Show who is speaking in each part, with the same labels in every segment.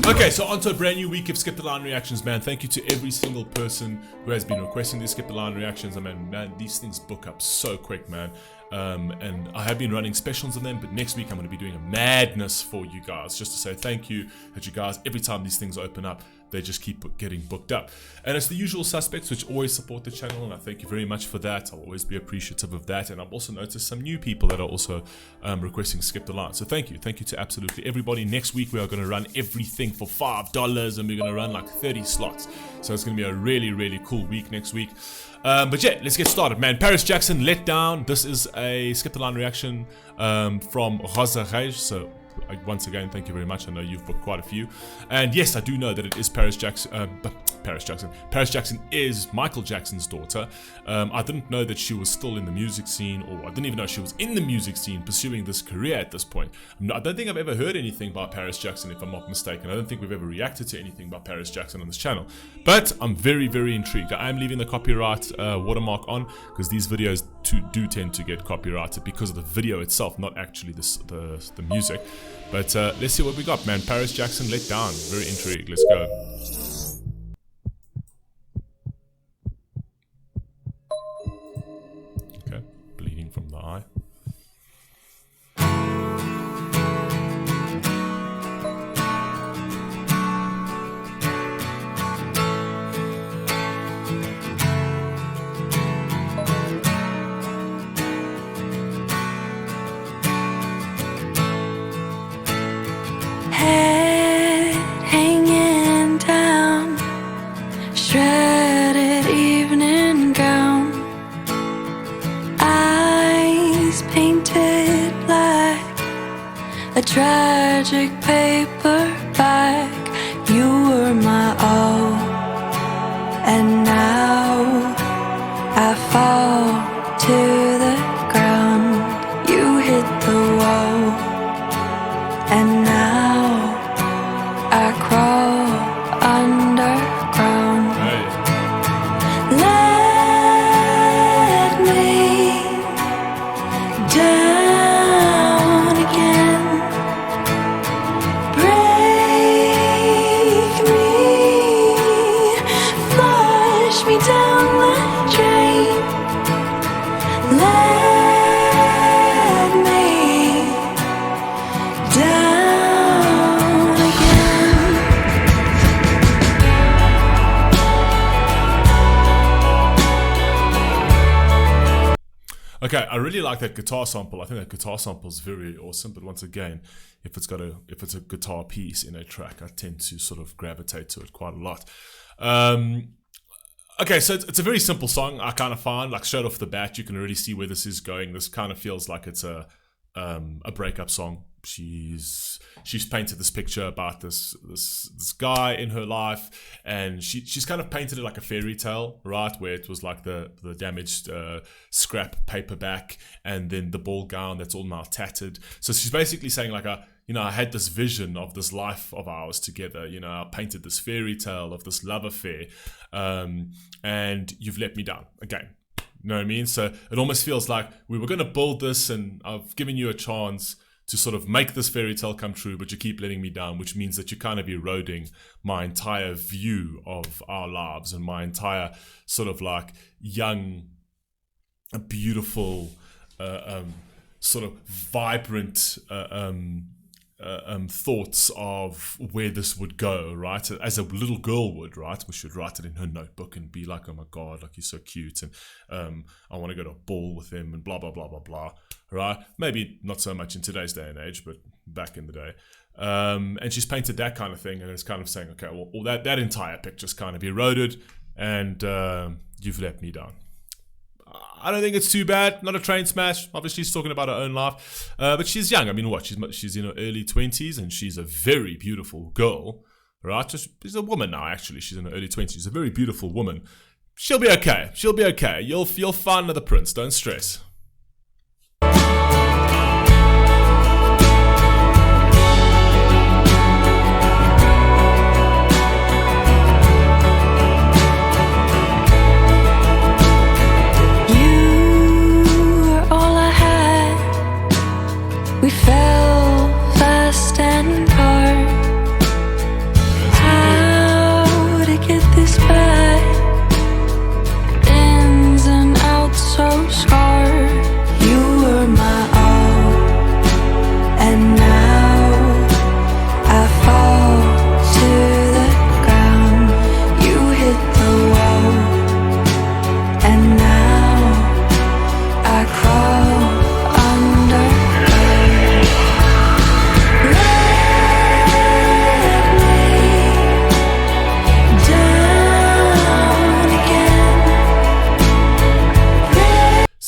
Speaker 1: Okay, so on to a brand new week of Skip the Line reactions, man. Thank you to every single person who has been requesting these Skip the Line reactions. I mean, man, these things book up so quick, man. And I have been running specials on them, but next week I'm going to be doing a madness for you guys, just to say thank you that you guys, every time these things open up, they just keep getting booked up. And it's the usual suspects which always support the channel, and I thank you very much for that. I'll always be appreciative of that. And I've also noticed some new people that are also requesting Skip the Line. So thank you to absolutely everybody. Next week we are going to run everything for $5, and we're going to run like 30 slots. So it's going to be a really, really cool week next week. But yeah, let's get started, man. Paris Jackson, Let Down. This is a Skip the Line reaction from Rosa Reis. So once again, thank you very much. I know you've booked quite a few. And yes, I do know that it is Paris Jackson. Paris Jackson is Michael Jackson's daughter. I didn't know that she was still in the music scene, or I didn't even know she was in the music scene pursuing this career at this point. I don't think I've ever heard anything about Paris Jackson, if I'm not mistaken. I don't think we've ever reacted to anything by Paris Jackson on this channel. But I'm very, very intrigued. I am leaving the copyright watermark on, because these videos do tend to get copyrighted because of the video itself, not actually the music. But let's see what we got, man. Paris Jackson, Let Down. Very intrigued. Let's go. Okay, bleeding from the eye.
Speaker 2: Hanging down, shredded evening gown, eyes painted black, a tragic paperback. You were my all, and now I fall to the ground. You hit the wall, and now I crawl underground.
Speaker 1: Hey.
Speaker 2: Let me down again. Break me, flush me down the drain. Let me down.
Speaker 1: Okay, I really like that guitar sample. I think that guitar sample is very awesome. But once again, if it's a guitar piece in a track, I tend to sort of gravitate to it quite a lot. Okay, so it's a very simple song. I kind of find, like, straight off the bat, you can already see where this is going. This kind of feels like it's a breakup song. She's painted this picture about this guy in her life, and she's kind of painted it like a fairy tale, right? Where it was like the damaged scrap paperback, and then the ball gown that's all now tattered. So she's basically saying, like, I had this vision of this life of ours together. I painted this fairy tale of this love affair, and you've let me down again. You know what I mean? So it almost feels like we were going to build this, and I've given you a chance to sort of make this fairy tale come true, but you keep letting me down, which means that you're kind of eroding my entire view of our lives and my entire sort of like young, beautiful, sort of vibrant thoughts of where this would go, right? As a little girl would, right? We should write it in her notebook and be like, oh my God, like, he's so cute, and I want to go to a ball with him, and blah, blah, blah, blah, blah, right? Maybe not so much in today's day and age, but back in the day. And she's painted that kind of thing, and it's kind of saying, okay, well that entire picture's kind of eroded, and you've let me down. I don't think it's too bad. Not a train smash. Obviously, she's talking about her own life. But she's young. I mean, what? She's in her early 20s, and she's a very beautiful girl, right? She's a woman now, actually. She's in her early 20s. She's a very beautiful woman. She'll be okay. She'll be okay. You'll find another prince. Don't stress.
Speaker 2: We fell fast and hard.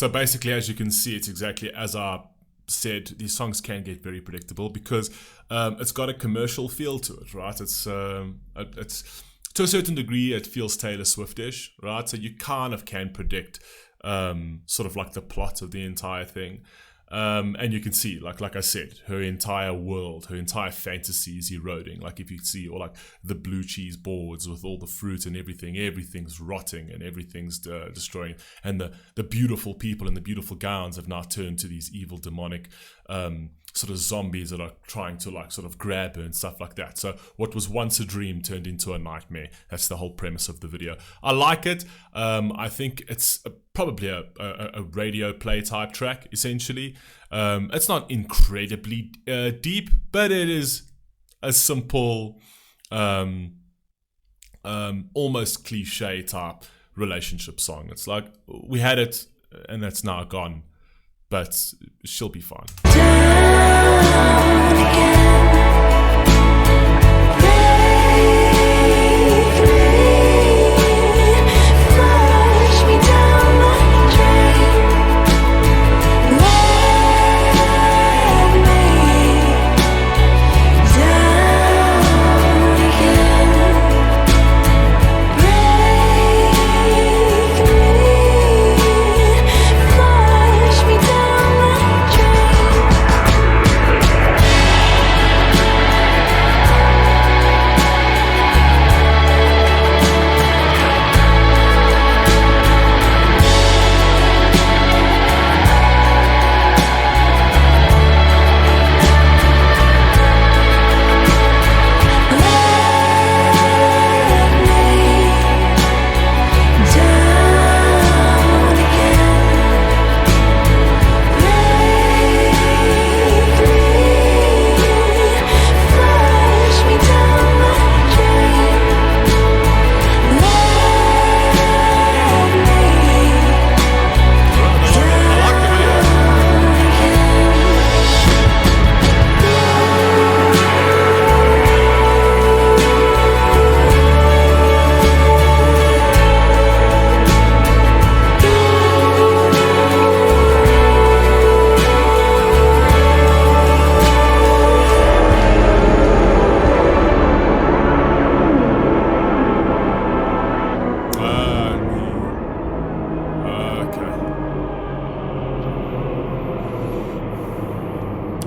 Speaker 1: So basically, as you can see, it's exactly as I said. These songs can get very predictable because it's got a commercial feel to it, right? It's to a certain degree, it feels Taylor Swift-ish, right? So you kind of can predict sort of like the plot of the entire thing. And you can see, like I said, her entire world, her entire fantasy is eroding. Like if you see, or like the blue cheese boards with all the fruit and everything, everything's rotting and everything's destroying. And the beautiful people in the beautiful gowns have now turned to these evil demonic sort of zombies that are trying to like sort of grab her and stuff like that. So what was once a dream turned into a nightmare. That's the whole premise of the video. I like it. I think it's probably a radio play type track, essentially. It's not incredibly deep, but it is a simple, almost cliche type relationship song. It's like, we had it and it's now gone, but she'll be fine.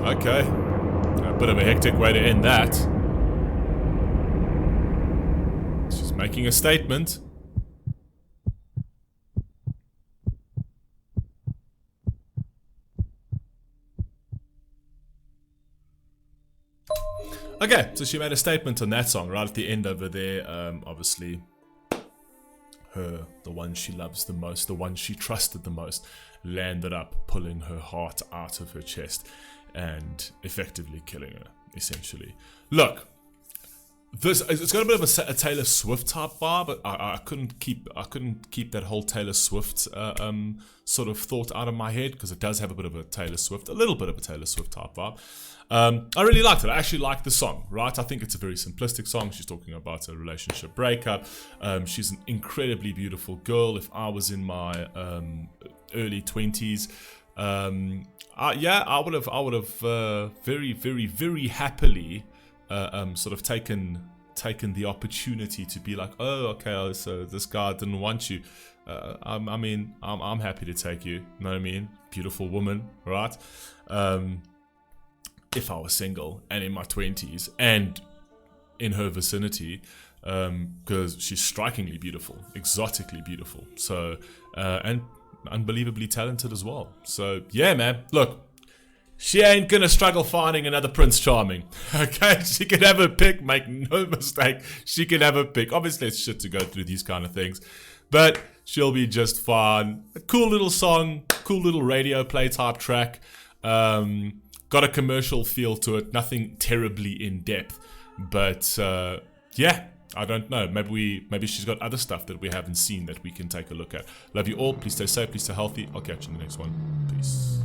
Speaker 1: Okay, a bit of a hectic way to end that. She's making a statement. Okay, so she made a statement on that song right at the end over there. Obviously, her, the one she loves the most, the one she trusted the most, landed up pulling her heart out of her chest and effectively killing her, essentially. Look, it's got a bit of a Taylor Swift type vibe, but I couldn't keep that whole Taylor Swift sort of thought out of my head, because it does have a little bit of a Taylor Swift type vibe. I really liked it. I actually liked the song, right? I think it's a very simplistic song. She's talking about a relationship breakup. She's an incredibly beautiful girl. If I was in my early 20s, I would have very, very, very happily sort of taken the opportunity to be like, oh, okay, so this guy didn't want you. I'm happy to take you. You know what I mean? Beautiful woman, right? If I was single and in my 20s and in her vicinity, because she's strikingly beautiful, exotically beautiful, so and unbelievably talented as well. So yeah, man, look, she ain't gonna struggle finding another Prince Charming. Okay, she can have her pick, make no mistake, she can have her pick. Obviously it's shit to go through these kind of things, but she'll be just fine. A cool little song, cool little radio play type track. Got a commercial feel to it, nothing terribly in depth, but yeah, I don't know. Maybe she's got other stuff that we haven't seen that we can take a look at. Love you all. Please stay safe. Please stay healthy. I'll catch you in the next one. Peace.